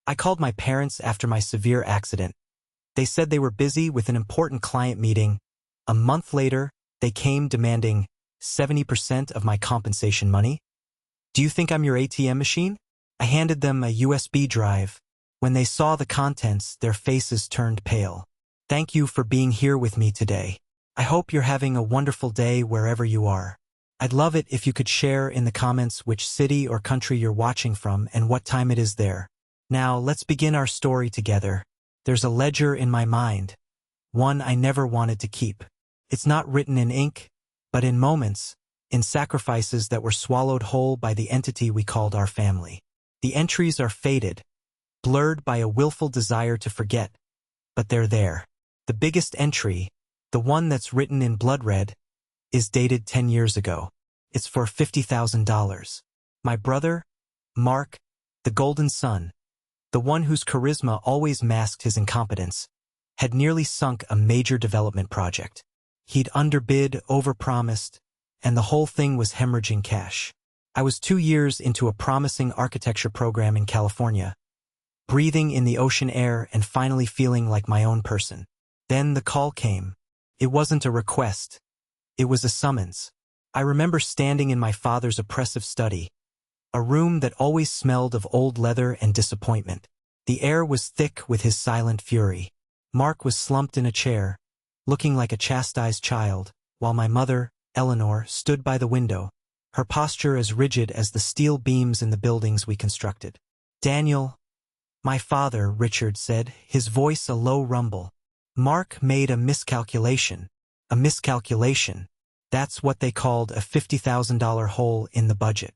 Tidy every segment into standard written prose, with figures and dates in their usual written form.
I called my parents after my severe accident. They said they were busy with an important client meeting. A month later, they came demanding 70% of my compensation money. Do you think I'm your ATM machine? I handed them a USB drive. When they saw the contents, their faces turned pale. Thank you for being here with me today. I hope you're having a wonderful day wherever you are. I'd love it if you could share in the comments which city or country you're watching from and what time it is there. Now, let's begin our story together. There's a ledger in my mind, one I never wanted to keep. It's not written in ink, but in moments, in sacrifices that were swallowed whole by the entity we called our family. The entries are faded, blurred by a willful desire to forget, but they're there. The biggest entry, the one that's written in blood red, is dated 10 years ago. It's for $50,000. My brother, Mark, the golden son, the one whose charisma always masked his incompetence, had nearly sunk a major development project. He'd underbid, overpromised, and the whole thing was hemorrhaging cash. I was 2 years into a promising architecture program in California, breathing in the ocean air and finally feeling like my own person. Then the call came. It wasn't a request. It was a summons. I remember standing in my father's oppressive study, a room that always smelled of old leather and disappointment. The air was thick with his silent fury. Mark was slumped in a chair, looking like a chastised child, while my mother, Eleanor, stood by the window, her posture as rigid as the steel beams in the buildings we constructed. "Daniel," my father, Richard, said, his voice a low rumble. "Mark made a miscalculation. A miscalculation. That's what they called a $50,000 hole in the budget."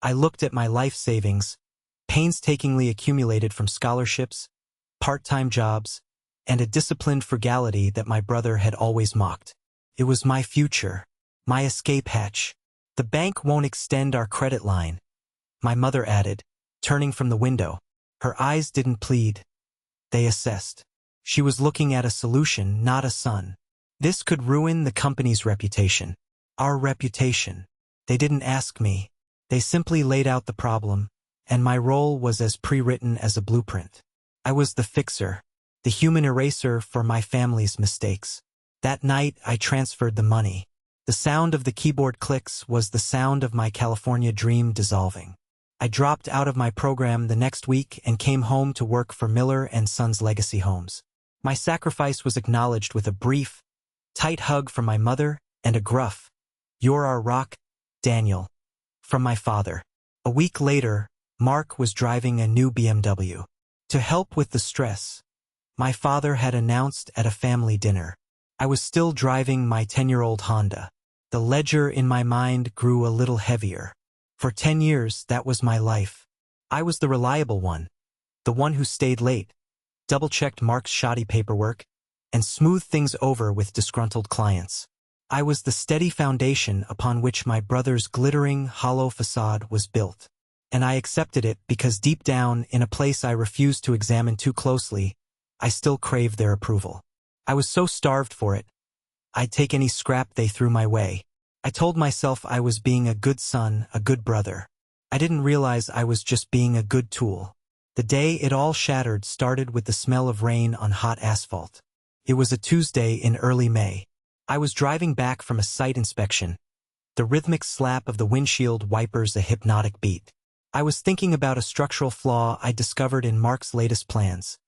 I looked at my life savings, painstakingly accumulated from scholarships, part-time jobs, and a disciplined frugality that my brother had always mocked. It was my future, my escape hatch. "The bank won't extend our credit line," my mother added, turning from the window. Her eyes didn't plead. They assessed. She was looking at a solution, not a son. This could ruin the company's reputation. Our reputation. They didn't ask me. They simply laid out the problem, and my role was as pre-written as a blueprint. I was the fixer, the human eraser for my family's mistakes. That night, I transferred the money. The sound of the keyboard clicks was the sound of my California dream dissolving. I dropped out of my program the next week and came home to work for Miller and Sons Legacy Homes. My sacrifice was acknowledged with a brief, tight hug from my mother and a gruff, "You're our rock, Daniel," from my father. A week later, Mark was driving a new BMW. To help with the stress, my father had announced at a family dinner. I was still driving my 10-year-old Honda. The ledger in my mind grew a little heavier. For 10 years, that was my life. I was the reliable one, the one who stayed late, double-checked Mark's shoddy paperwork, and smoothed things over with disgruntled clients. I was the steady foundation upon which my brother's glittering, hollow facade was built. And I accepted it because deep down, in a place I refused to examine too closely, I still craved their approval. I was so starved for it, I'd take any scrap they threw my way. I told myself I was being a good son, a good brother. I didn't realize I was just being a good tool. The day it all shattered started with the smell of rain on hot asphalt. It was a Tuesday in early May. I was driving back from a site inspection, the rhythmic slap of the windshield wipers a hypnotic beat. I was thinking about a structural flaw I'd discovered in Mark's latest plans.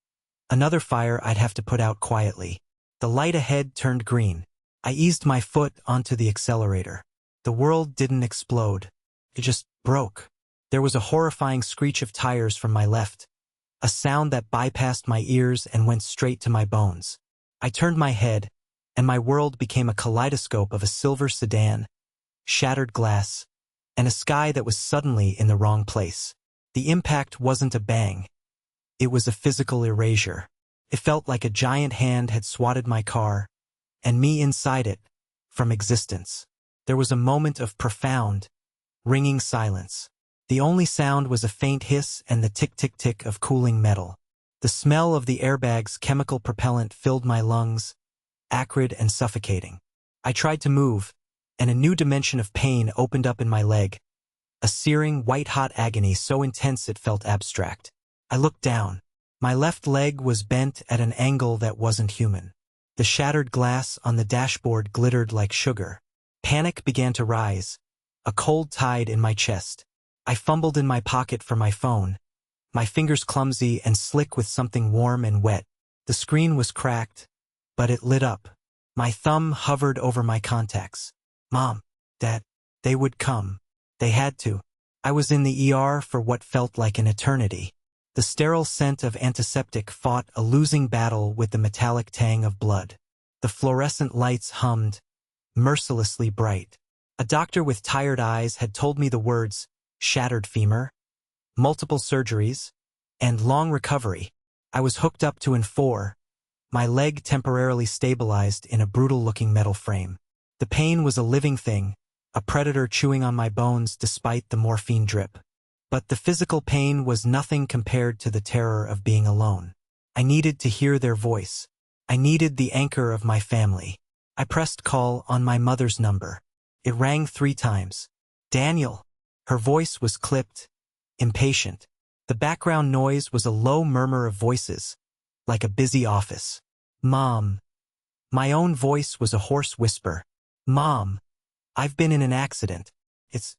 Another fire I'd have to put out quietly. The light ahead turned green. I eased my foot onto the accelerator. The world didn't explode. It just broke. There was a horrifying screech of tires from my left, a sound that bypassed my ears and went straight to my bones. I turned my head, and my world became a kaleidoscope of a silver sedan, shattered glass, and a sky that was suddenly in the wrong place. The impact wasn't a bang. It was a physical erasure. It felt like a giant hand had swatted my car, and me inside it, from existence. There was a moment of profound, ringing silence. The only sound was a faint hiss and the tick-tick-tick of cooling metal. The smell of the airbag's chemical propellant filled my lungs, acrid and suffocating. I tried to move, and a new dimension of pain opened up in my leg, a searing, white-hot agony so intense it felt abstract. I looked down. My left leg was bent at an angle that wasn't human. The shattered glass on the dashboard glittered like sugar. Panic began to rise, a cold tide in my chest. I fumbled in my pocket for my phone, my fingers clumsy and slick with something warm and wet. The screen was cracked, but it lit up. My thumb hovered over my contacts. Mom, Dad, they would come. They had to. I was in the ER for what felt like an eternity. The sterile scent of antiseptic fought a losing battle with the metallic tang of blood. The fluorescent lights hummed, mercilessly bright. A doctor with tired eyes had told me the words, shattered femur, multiple surgeries, and long recovery. I was hooked up to N4, my leg temporarily stabilized in a brutal-looking metal frame. The pain was a living thing, a predator chewing on my bones despite the morphine drip. But the physical pain was nothing compared to the terror of being alone. I needed to hear their voice. I needed the anchor of my family. I pressed call on my mother's number. It rang 3 times. Daniel. Her voice was clipped, impatient. The background noise was a low murmur of voices, like a busy office. Mom. My own voice was a hoarse whisper. Mom. I've been in an accident. It's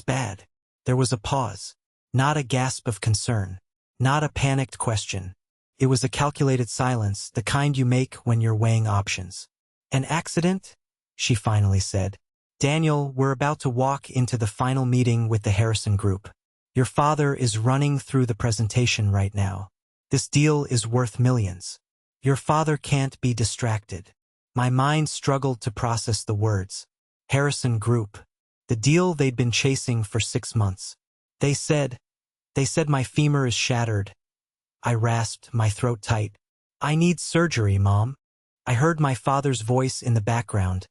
bad. There was a pause. Not a gasp of concern. Not a panicked question. It was a calculated silence, the kind you make when you're weighing options. An accident? She finally said. Daniel, we're about to walk into the final meeting with the Harrison Group. Your father is running through the presentation right now. This deal is worth millions. Your father can't be distracted. My mind struggled to process the words. Harrison Group. The deal they'd been chasing for 6 months. They said my femur is shattered. I rasped, my throat tight. I need surgery, Mom. I heard my father's voice in the background,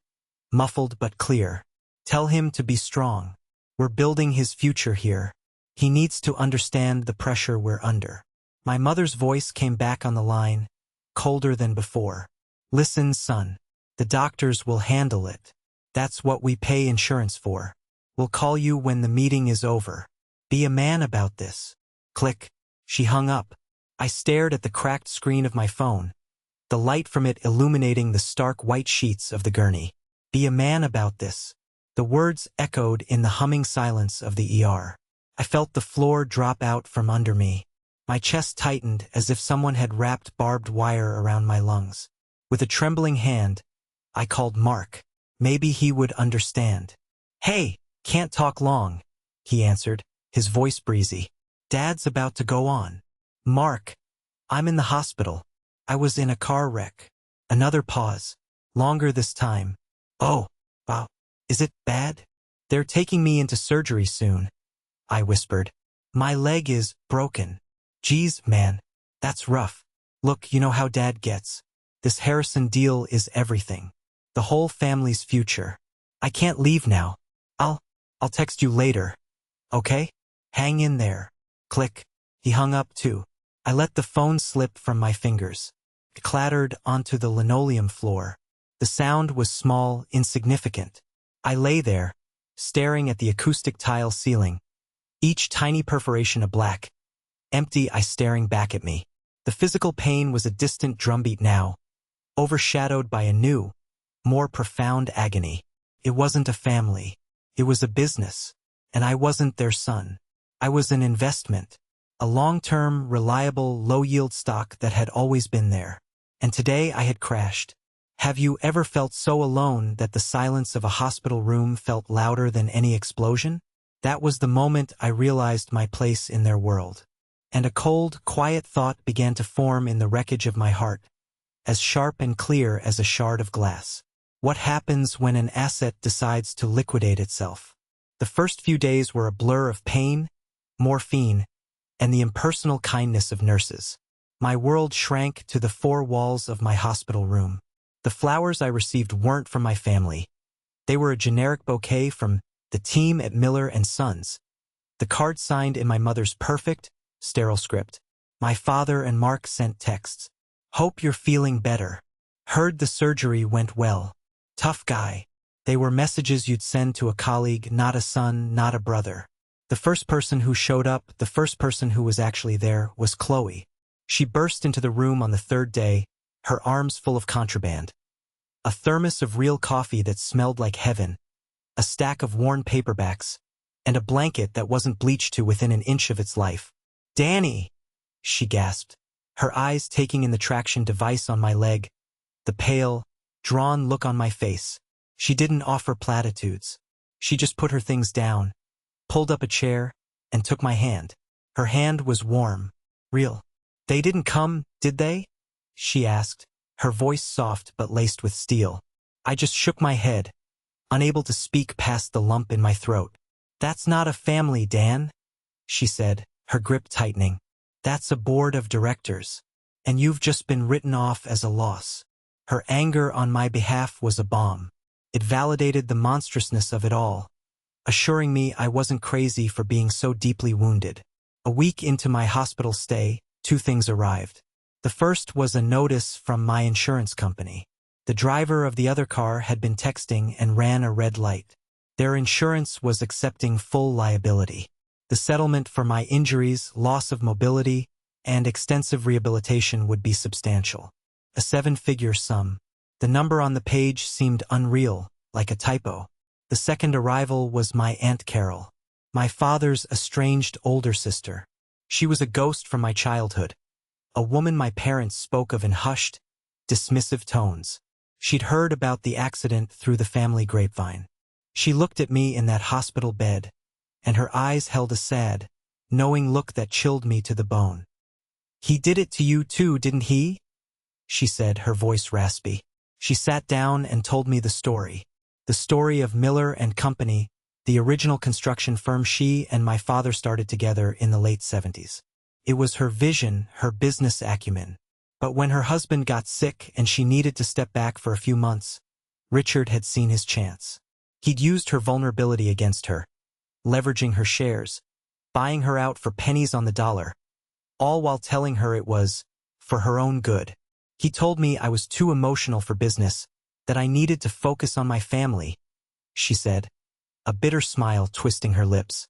muffled but clear. Tell him to be strong. We're building his future here. He needs to understand the pressure we're under. My mother's voice came back on the line, colder than before. Listen, son. The doctors will handle it. That's what we pay insurance for. We'll call you when the meeting is over. Be a man about this. Click. She hung up. I stared at the cracked screen of my phone, the light from it illuminating the stark white sheets of the gurney. Be a man about this. The words echoed in the humming silence of the ER. I felt the floor drop out from under me. My chest tightened as if someone had wrapped barbed wire around my lungs. With a trembling hand, I called Mark. Maybe he would understand. Hey, can't talk long, he answered, his voice breezy. Dad's about to go on. Mark, I'm in the hospital. I was in a car wreck. Another pause. Longer this time. Oh, wow. Is it bad? They're taking me into surgery soon, I whispered. My leg is broken. Geez, man, that's rough. Look, you know how Dad gets. This Harrison deal is everything. The whole family's future. I can't leave now. I'll text you later. Okay? Hang in there. Click. He hung up too. I let the phone slip from my fingers. It clattered onto the linoleum floor. The sound was small, insignificant. I lay there, staring at the acoustic tile ceiling, each tiny perforation a black, empty eye staring back at me. The physical pain was a distant drumbeat now, overshadowed by a new, more profound agony. It wasn't a family. It was a business, and I wasn't their son. I was an investment, a long-term, reliable, low-yield stock that had always been there. And today I had crashed. Have you ever felt so alone that the silence of a hospital room felt louder than any explosion? That was the moment I realized my place in their world. And a cold, quiet thought began to form in the wreckage of my heart, as sharp and clear as a shard of glass. What happens when an asset decides to liquidate itself? The first few days were a blur of pain, morphine, and the impersonal kindness of nurses. My world shrank to the 4 walls of my hospital room. The flowers I received weren't from my family. They were a generic bouquet from the team at Miller & Sons. The card signed in my mother's perfect, sterile script. My father and Mark sent texts. Hope you're feeling better. Heard the surgery went well. Tough guy. They were messages you'd send to a colleague, not a son, not a brother. The first person who showed up, the first person who was actually there, was Chloe. She burst into the room on the third day, her arms full of contraband. A thermos of real coffee that smelled like heaven, a stack of worn paperbacks, and a blanket that wasn't bleached to within an inch of its life. "Danny!" she gasped, her eyes taking in the traction device on my leg, the pale, drawn look on my face. She didn't offer platitudes. She just put her things down, pulled up a chair, and took my hand. Her hand was warm, real. "They didn't come, did they?" she asked, her voice soft but laced with steel. I just shook my head, unable to speak past the lump in my throat. "That's not a family, Dan," she said, her grip tightening. "That's a board of directors, and you've just been written off as a loss." Her anger on my behalf was a bomb. It validated the monstrousness of it all, assuring me I wasn't crazy for being so deeply wounded. A week into my hospital stay, two things arrived. The first was a notice from my insurance company. The driver of the other car had been texting and ran a red light. Their insurance was accepting full liability. The settlement for my injuries, loss of mobility, and extensive rehabilitation would be substantial. A 7-figure sum. The number on the page seemed unreal, like a typo. The second arrival was my Aunt Carol, my father's estranged older sister. She was a ghost from my childhood, a woman my parents spoke of in hushed, dismissive tones. She'd heard about the accident through the family grapevine. She looked at me in that hospital bed, and her eyes held a sad, knowing look that chilled me to the bone. "He did it to you too, didn't he?" she said, her voice raspy. She sat down and told me the story of Miller and Company, the original construction firm she and my father started together in the late 70s. It was her vision, her business acumen. But when her husband got sick and she needed to step back for a few months, Richard had seen his chance. He'd used her vulnerability against her, leveraging her shares, buying her out for pennies on the dollar, all while telling her it was for her own good. He told me I was too emotional for business, that I needed to focus on my family, she said, a bitter smile twisting her lips.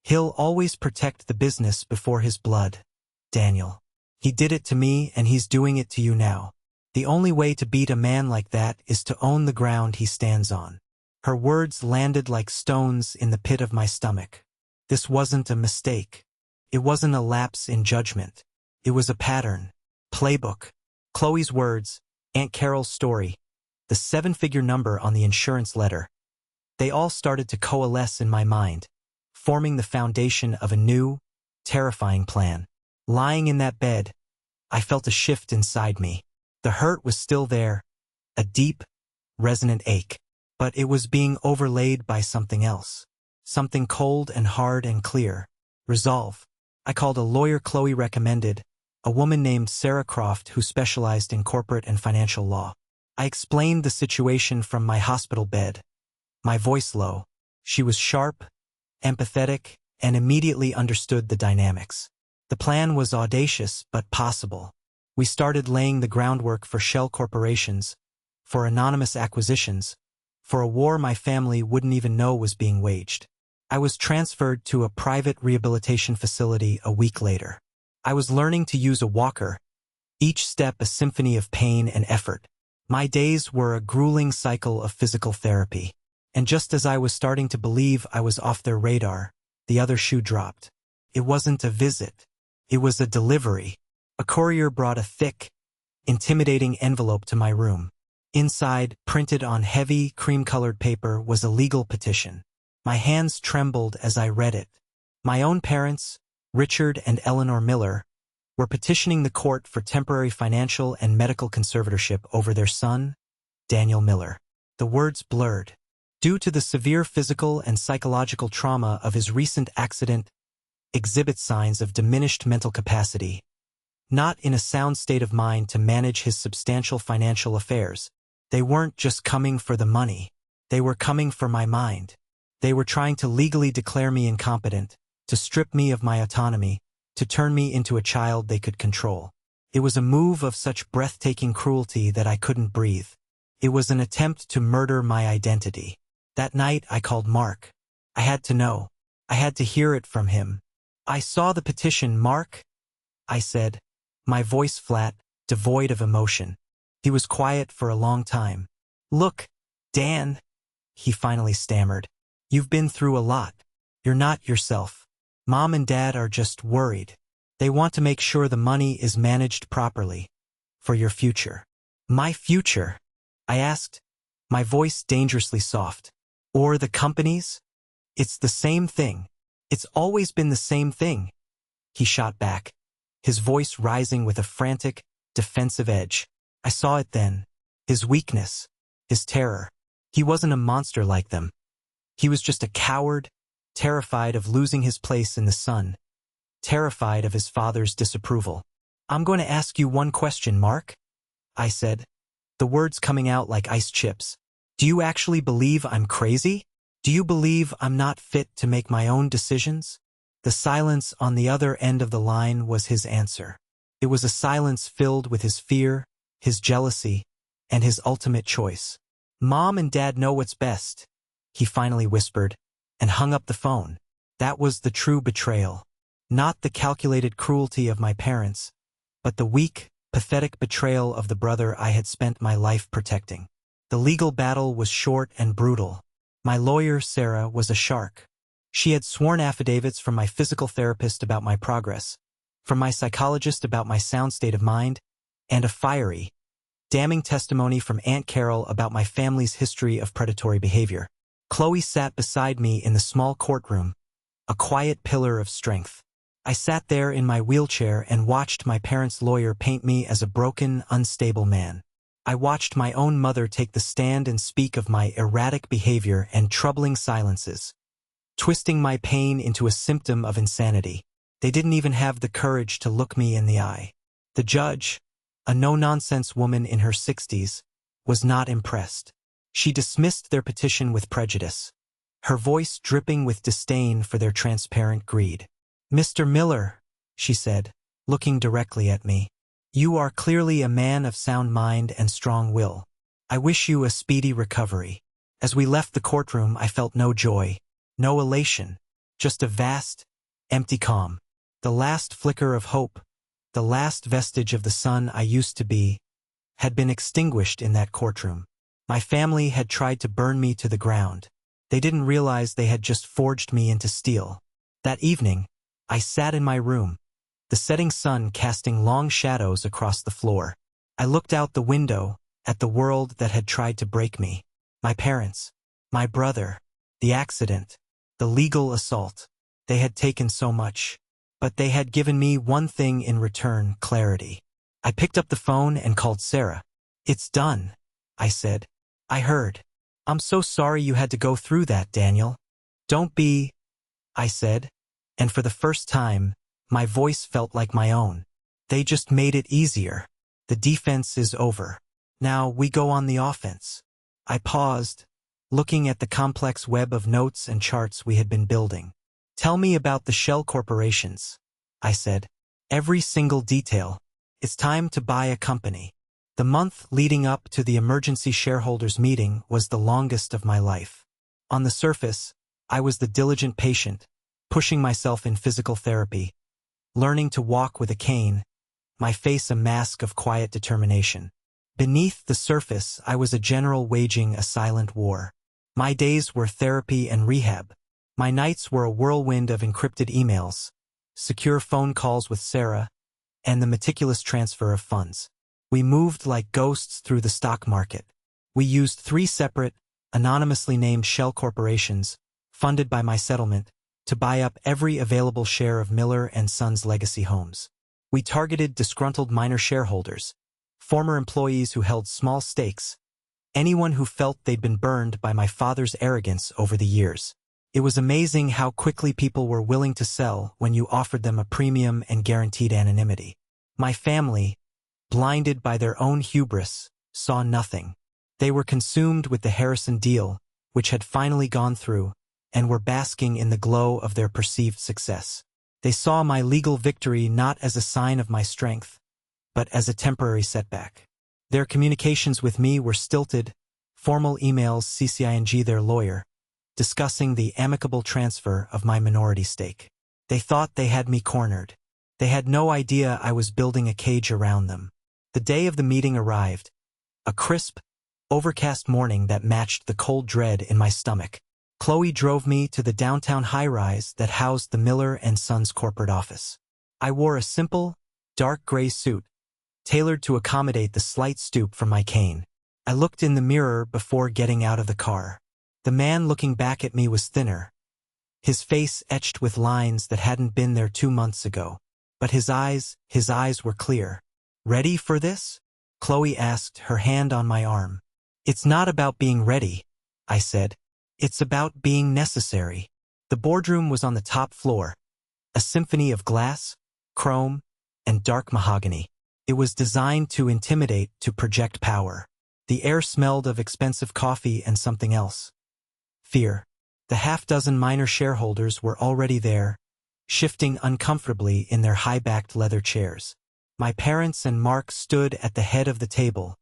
"He'll always protect the business before his blood, Daniel. He did it to me and he's doing it to you now. The only way to beat a man like that is to own the ground he stands on." Her words landed like stones in the pit of my stomach. This wasn't a mistake. It wasn't a lapse in judgment. It was a pattern, playbook. Chloe's words, Aunt Carol's story, the 7-figure number on the insurance letter. They all started to coalesce in my mind, forming the foundation of a new, terrifying plan. Lying in that bed, I felt a shift inside me. The hurt was still there, a deep, resonant ache, but it was being overlaid by something else. Something cold and hard and clear. Resolve. I called a lawyer Chloe recommended, a woman named Sarah Croft who specialized in corporate and financial law. I explained the situation from my hospital bed, my voice low. She was sharp, empathetic, and immediately understood the dynamics. The plan was audacious but possible. We started laying the groundwork for shell corporations, for anonymous acquisitions, for a war my family wouldn't even know was being waged. I was transferred to a private rehabilitation facility a week later. I was learning to use a walker, each step a symphony of pain and effort. My days were a grueling cycle of physical therapy. And just as I was starting to believe I was off their radar, the other shoe dropped. It wasn't a visit. It was a delivery. A courier brought a thick, intimidating envelope to my room. Inside, printed on heavy, cream-colored paper, was a legal petition. My hands trembled as I read it. My own parents, Richard and Eleanor Miller, were petitioning the court for temporary financial and medical conservatorship over their son, Daniel Miller. The words blurred. Due to the severe physical and psychological trauma of his recent accident, exhibits signs of diminished mental capacity, not in a sound state of mind to manage his substantial financial affairs. They weren't just coming for the money. They were coming for my mind. They were trying to legally declare me incompetent, to strip me of my autonomy, to turn me into a child they could control. It was a move of such breathtaking cruelty that I couldn't breathe. It was an attempt to murder my identity. That night I called Mark. I had to know. I had to hear it from him. I saw the petition, Mark, I said, my voice flat, devoid of emotion. He was quiet for a long time. Look, Dan, he finally stammered. You've been through a lot. You're not yourself. Mom and Dad are just worried. They want to make sure the money is managed properly. For your future. My future? I asked, my voice dangerously soft. Or the company's? It's the same thing. It's always been the same thing. He shot back, his voice rising with a frantic, defensive edge. I saw it then. His weakness. His terror. He wasn't a monster like them. He was just a coward, terrified of losing his place in the sun, terrified of his father's disapproval. I'm going to ask you one question, Mark, I said, the words coming out like ice chips. Do you actually believe I'm crazy? Do you believe I'm not fit to make my own decisions? The silence on the other end of the line was his answer. It was a silence filled with his fear, his jealousy, and his ultimate choice. Mom and Dad know what's best, he finally whispered, and hung up the phone. That was the true betrayal. Not the calculated cruelty of my parents, but the weak, pathetic betrayal of the brother I had spent my life protecting. The legal battle was short and brutal. My lawyer, Sarah, was a shark. She had sworn affidavits from my physical therapist about my progress, from my psychologist about my sound state of mind, and a fiery, damning testimony from Aunt Carol about my family's history of predatory behavior. Chloe sat beside me in the small courtroom, a quiet pillar of strength. I sat there in my wheelchair and watched my parents' lawyer paint me as a broken, unstable man. I watched my own mother take the stand and speak of my erratic behavior and troubling silences, twisting my pain into a symptom of insanity. They didn't even have the courage to look me in the eye. The judge, a no-nonsense woman in her 60s, was not impressed. She dismissed their petition with prejudice, her voice dripping with disdain for their transparent greed. Mr. Miller, she said, looking directly at me, you are clearly a man of sound mind and strong will. I wish you a speedy recovery. As we left the courtroom, I felt no joy, no elation, just a vast, empty calm. The last flicker of hope, the last vestige of the son I used to be, had been extinguished in that courtroom. My family had tried to burn me to the ground. They didn't realize they had just forged me into steel. That evening, I sat in my room, the setting sun casting long shadows across the floor. I looked out the window at the world that had tried to break me. My parents, my brother, the accident, the legal assault. They had taken so much, but they had given me one thing in return: clarity. I picked up the phone and called Sarah. It's done, I said. I heard. I'm so sorry you had to go through that, Daniel. Don't be, I said, and for the first time, my voice felt like my own. They just made it easier. The defense is over. Now we go on the offense. I paused, looking at the complex web of notes and charts we had been building. Tell me about the shell corporations, I said. Every single detail. It's time to buy a company. The month leading up to the emergency shareholders meeting was the longest of my life. On the surface, I was the diligent patient, pushing myself in physical therapy, learning to walk with a cane, my face a mask of quiet determination. Beneath the surface, I was a general waging a silent war. My days were therapy and rehab. My nights were a whirlwind of encrypted emails, secure phone calls with Sarah, and the meticulous transfer of funds. We moved like ghosts through the stock market. We used 3 separate, anonymously named shell corporations, funded by my settlement, to buy up every available share of Miller & Sons legacy homes. We targeted disgruntled minor shareholders, former employees who held small stakes, anyone who felt they'd been burned by my father's arrogance over the years. It was amazing how quickly people were willing to sell when you offered them a premium and guaranteed anonymity. My family, blinded by their own hubris, saw nothing. They were consumed with the Harrison deal, which had finally gone through, and were basking in the glow of their perceived success. They saw my legal victory not as a sign of my strength, but as a temporary setback. Their communications with me were stilted, formal emails CCING their lawyer, discussing the amicable transfer of my minority stake. They thought they had me cornered. They had no idea I was building a cage around them. The day of the meeting arrived, a crisp, overcast morning that matched the cold dread in my stomach. Chloe drove me to the downtown high-rise that housed the Miller & Sons corporate office. I wore a simple, dark gray suit, tailored to accommodate the slight stoop from my cane. I looked in the mirror before getting out of the car. The man looking back at me was thinner, his face etched with lines that hadn't been there 2 months ago. But his eyes were clear. "Ready for this?" Chloe asked, her hand on my arm. "It's not about being ready," I said. "It's about being necessary." The boardroom was on the top floor, a symphony of glass, chrome, and dark mahogany. It was designed to intimidate, to project power. The air smelled of expensive coffee and something else. Fear. The half-dozen minor shareholders were already there, shifting uncomfortably in their high-backed leather chairs. My parents and Mark stood at the head of the table,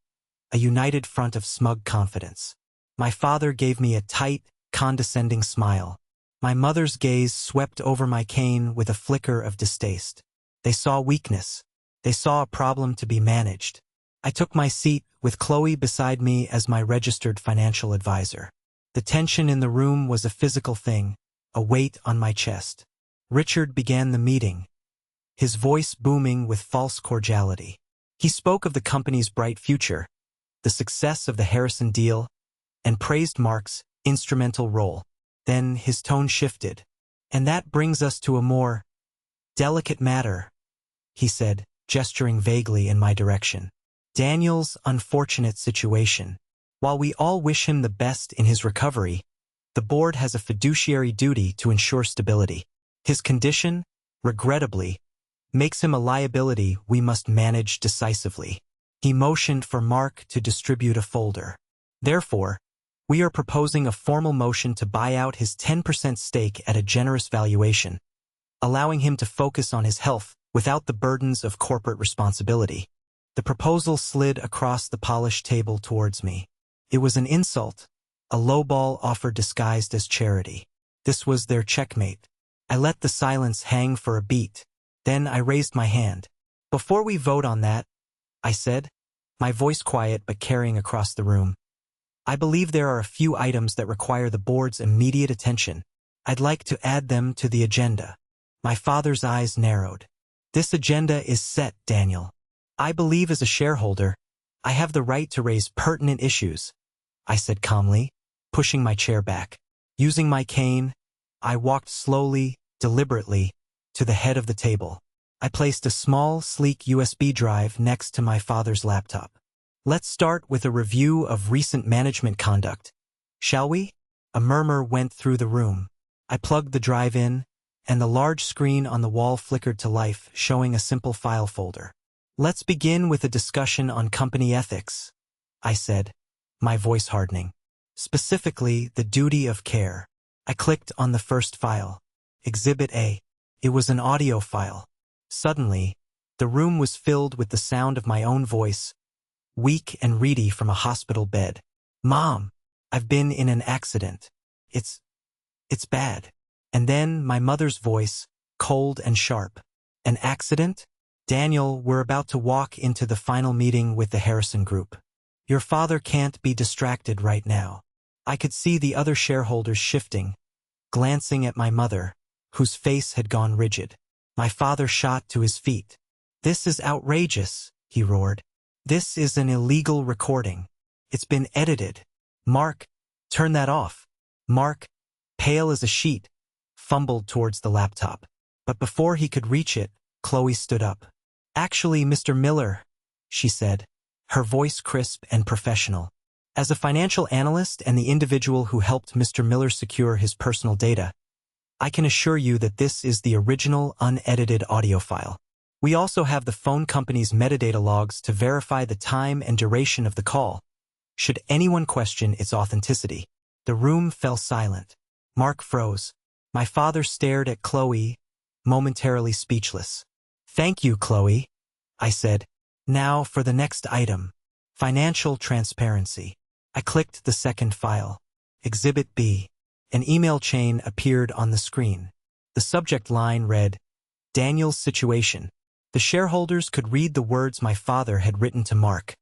a united front of smug confidence. My father gave me a tight, condescending smile. My mother's gaze swept over my cane with a flicker of distaste. They saw weakness. They saw a problem to be managed. I took my seat, with Chloe beside me as my registered financial advisor. The tension in the room was a physical thing, a weight on my chest. Richard began the meeting, his voice booming with false cordiality. He spoke of the company's bright future, the success of the Harrison deal, and praised Mark's instrumental role. Then his tone shifted. "And that brings us to a more delicate matter," he said, gesturing vaguely in my direction. "Daniel's unfortunate situation. While we all wish him the best in his recovery, the board has a fiduciary duty to ensure stability. His condition, regrettably, makes him a liability we must manage decisively." He motioned for Mark to distribute a folder. "Therefore, we are proposing a formal motion to buy out his 10% stake at a generous valuation, allowing him to focus on his health without the burdens of corporate responsibility." The proposal slid across the polished table towards me. It was an insult, a lowball offer disguised as charity. This was their checkmate. I let the silence hang for a beat. Then I raised my hand. "Before we vote on that," I said, my voice quiet but carrying across the room, "I believe there are a few items that require the board's immediate attention. I'd like to add them to the agenda." My father's eyes narrowed. "This agenda is set, Daniel. I believe as a shareholder, I have the right to raise pertinent issues," I said calmly, pushing my chair back. Using my cane, I walked slowly, deliberately, to the head of the table. I placed a small, sleek USB drive next to my father's laptop. "Let's start with a review of recent management conduct, shall we?" A murmur went through the room. I plugged the drive in, and the large screen on the wall flickered to life, showing a simple file folder. "Let's begin with a discussion on company ethics," I said, my voice hardening. "Specifically, the duty of care." I clicked on the first file, Exhibit A. It was an audio file. Suddenly, the room was filled with the sound of my own voice, weak and reedy from a hospital bed. "Mom, I've been in an accident. It's bad." And then my mother's voice, cold and sharp. "An accident? Daniel, we're about to walk into the final meeting with the Harrison Group. Your father can't be distracted right now." I could see the other shareholders shifting, glancing at my mother, whose face had gone rigid. My father shot to his feet. "This is outrageous," he roared. "This is an illegal recording. It's been edited. Mark, turn that off." Mark, pale as a sheet, fumbled towards the laptop. But before he could reach it, Chloe stood up. "Actually, Mr. Miller," she said, her voice crisp and professional. "As a financial analyst and the individual who helped Mr. Miller secure his personal data, I can assure you that this is the original, unedited audio file. We also have the phone company's metadata logs to verify the time and duration of the call, should anyone question its authenticity." The room fell silent. Mark froze. My father stared at Chloe, momentarily speechless. "Thank you, Chloe," I said. "Now for the next item. Financial transparency." I clicked the second file, Exhibit B. An email chain appeared on the screen. The subject line read, Daniel's situation. The shareholders could read the words my father had written to Mark.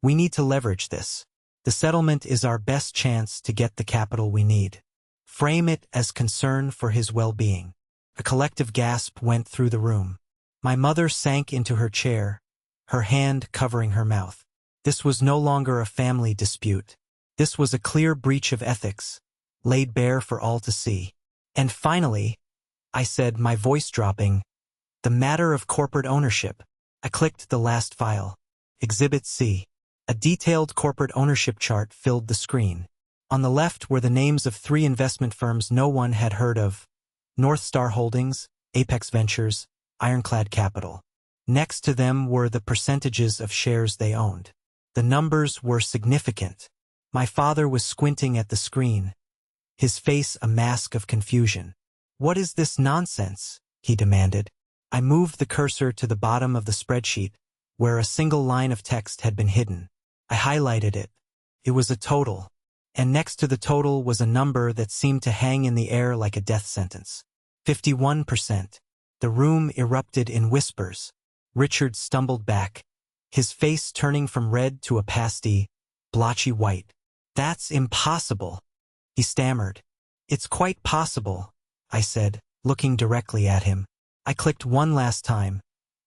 We need to leverage this. The settlement is our best chance to get the capital we need. Frame it as concern for his well-being. A collective gasp went through the room. My mother sank into her chair, her hand covering her mouth. This was no longer a family dispute. This was a clear breach of ethics, laid bare for all to see. And finally, I said, my voice dropping, the matter of corporate ownership. I clicked the last file. Exhibit C. A detailed corporate ownership chart filled the screen. On the left were the names of 3 investment firms no one had heard of: North Star Holdings, Apex Ventures, Ironclad Capital. Next to them were the percentages of shares they owned. The numbers were significant. My father was squinting at the screen, his face a mask of confusion. What is this nonsense? He demanded. I moved the cursor to the bottom of the spreadsheet, where a single line of text had been hidden. I highlighted it. It was a total, and next to the total was a number that seemed to hang in the air like a death sentence. 51%. The room erupted in whispers. Richard stumbled back, his face turning from red to a pasty, blotchy white. That's impossible, he stammered. It's quite possible, I said, looking directly at him. I clicked one last time,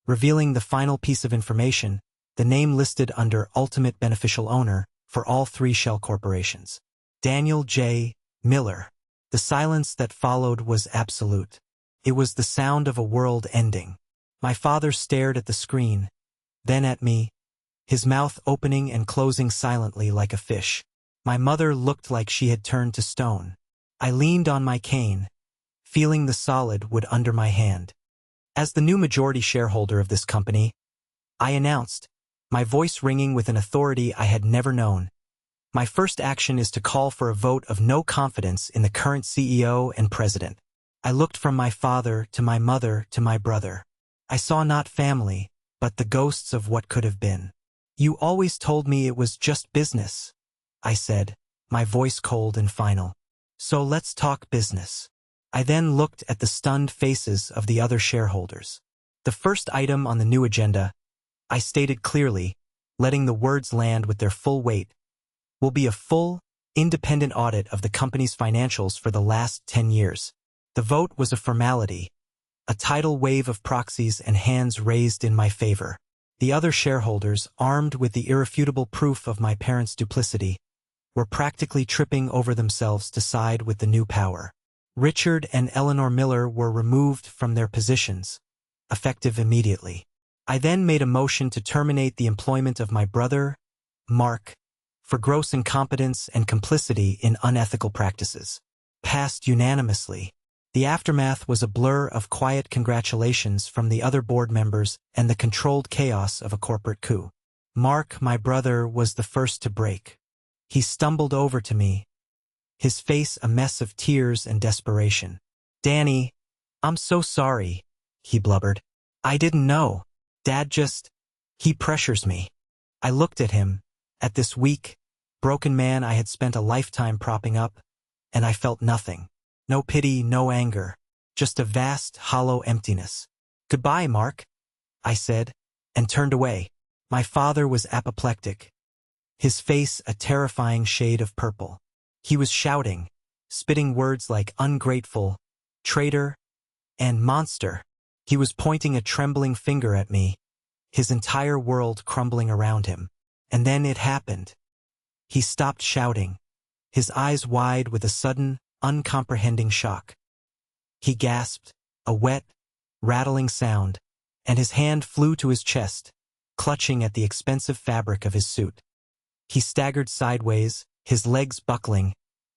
revealing the final piece of information, the name listed under Ultimate Beneficial Owner for all 3 shell corporations. Daniel J. Miller. The silence that followed was absolute. It was the sound of a world ending. My father stared at the screen, then at me, his mouth opening and closing silently like a fish. My mother looked like she had turned to stone. I leaned on my cane, feeling the solid wood under my hand. As the new majority shareholder of this company, I announced, my voice ringing with an authority I had never known. My first action is to call for a vote of no confidence in the current CEO and president. I looked from my father to my mother to my brother. I saw not family, but the ghosts of what could have been. You always told me it was just business, I said, my voice cold and final. So let's talk business. I then looked at the stunned faces of the other shareholders. The first item on the new agenda, I stated clearly, letting the words land with their full weight, will be a full, independent audit of the company's financials for the last 10 years. The vote was a formality, a tidal wave of proxies and hands raised in my favor. The other shareholders, armed with the irrefutable proof of my parents' duplicity, were practically tripping over themselves to side with the new power. Richard and Eleanor Miller were removed from their positions, effective immediately. I then made a motion to terminate the employment of my brother, Mark, for gross incompetence and complicity in unethical practices. Passed unanimously. The aftermath was a blur of quiet congratulations from the other board members and the controlled chaos of a corporate coup. Mark, my brother, was the first to break. He stumbled over to me, his face a mess of tears and desperation. Danny, I'm so sorry, he blubbered. I didn't know. Dad he pressures me. I looked at him, at this weak, broken man I had spent a lifetime propping up, and I felt nothing. No pity, no anger, just a vast, hollow emptiness. Goodbye, Mark, I said, and turned away. My father was apoplectic, his face a terrifying shade of purple. He was shouting, spitting words like ungrateful, traitor, and monster. He was pointing a trembling finger at me, his entire world crumbling around him. And then it happened. He stopped shouting, his eyes wide with a sudden, uncomprehending shock. He gasped, a wet, rattling sound, and his hand flew to his chest, clutching at the expensive fabric of his suit. He staggered sideways, his legs buckling,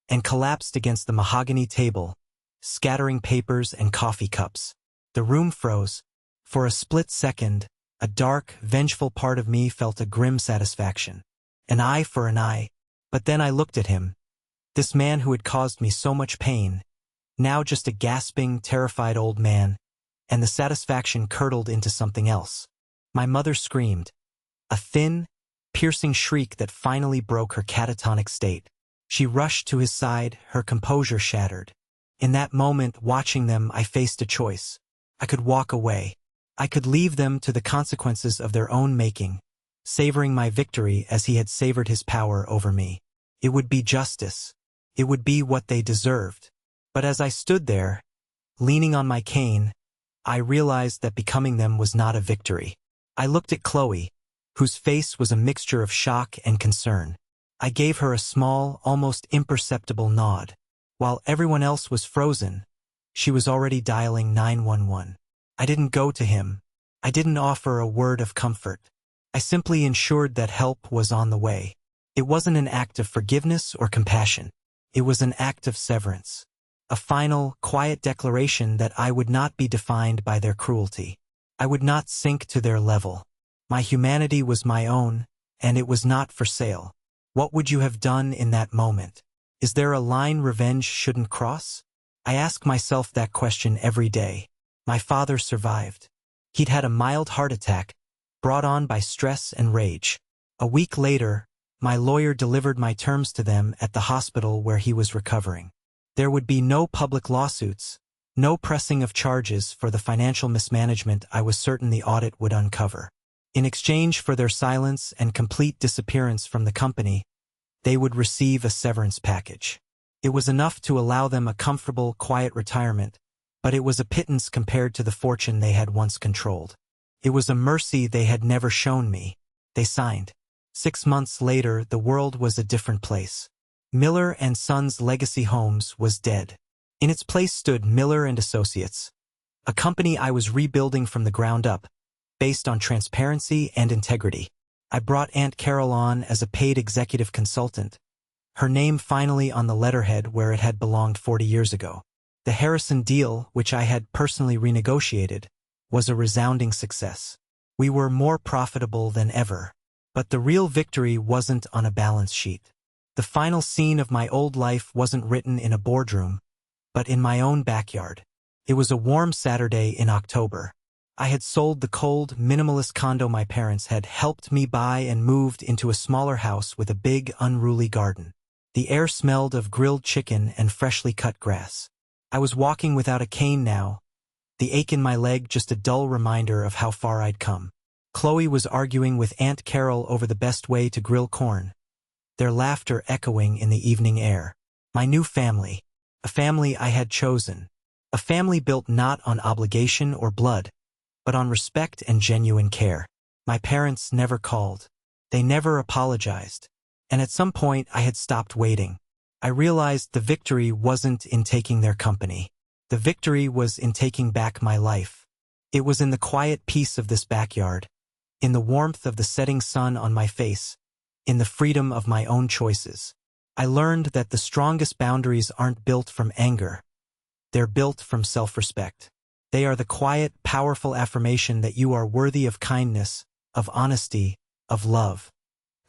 and collapsed against the mahogany table, scattering papers and coffee cups. The room froze. For a split second, a dark, vengeful part of me felt a grim satisfaction. An eye for an eye. But then I looked at him, this man who had caused me so much pain, now just a gasping, terrified old man, and the satisfaction curdled into something else. My mother screamed, a thin, piercing shriek that finally broke her catatonic state. She rushed to his side, her composure shattered. In that moment, watching them, I faced a choice. I could walk away. I could leave them to the consequences of their own making, savoring my victory as he had savored his power over me. It would be justice. It would be what they deserved. But as I stood there, leaning on my cane, I realized that becoming them was not a victory. I looked at Chloe, whose face was a mixture of shock and concern. I gave her a small, almost imperceptible nod. While everyone else was frozen, she was already dialing 911. I didn't go to him. I didn't offer a word of comfort. I simply ensured that help was on the way. It wasn't an act of forgiveness or compassion. It was an act of severance. A final, quiet declaration that I would not be defined by their cruelty. I would not sink to their level. My humanity was my own, and it was not for sale. What would you have done in that moment? Is there a line revenge shouldn't cross? I ask myself that question every day. My father survived. He'd had a mild heart attack, brought on by stress and rage. A week later, my lawyer delivered my terms to them at the hospital where he was recovering. There would be no public lawsuits, no pressing of charges for the financial mismanagement I was certain the audit would uncover. In exchange for their silence and complete disappearance from the company, they would receive a severance package. It was enough to allow them a comfortable, quiet retirement, but it was a pittance compared to the fortune they had once controlled. It was a mercy they had never shown me. They signed. 6 months later, the world was a different place. Miller & Sons Legacy Homes was dead. In its place stood Miller & Associates, a company I was rebuilding from the ground up, based on transparency and integrity. I brought Aunt Carol on as a paid executive consultant, her name finally on the letterhead where it had belonged 40 years ago. The Harrison deal, which I had personally renegotiated, was a resounding success. We were more profitable than ever. But the real victory wasn't on a balance sheet. The final scene of my old life wasn't written in a boardroom, but in my own backyard. It was a warm Saturday in October. I had sold the cold, minimalist condo my parents had helped me buy and moved into a smaller house with a big, unruly garden. The air smelled of grilled chicken and freshly cut grass. I was walking without a cane now, the ache in my leg just a dull reminder of how far I'd come. Chloe was arguing with Aunt Carol over the best way to grill corn, their laughter echoing in the evening air. My new family, a family I had chosen, a family built not on obligation or blood, but on respect and genuine care. My parents never called. They never apologized. And at some point I had stopped waiting. I realized the victory wasn't in taking their company. The victory was in taking back my life. It was in the quiet peace of this backyard, in the warmth of the setting sun on my face, in the freedom of my own choices. I learned that the strongest boundaries aren't built from anger. They're built from self-respect. They are the quiet, powerful affirmation that you are worthy of kindness, of honesty, of love,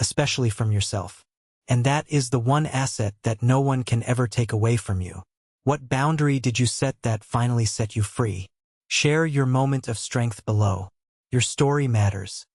especially from yourself. And that is the one asset that no one can ever take away from you. What boundary did you set that finally set you free? Share your moment of strength below. Your story matters.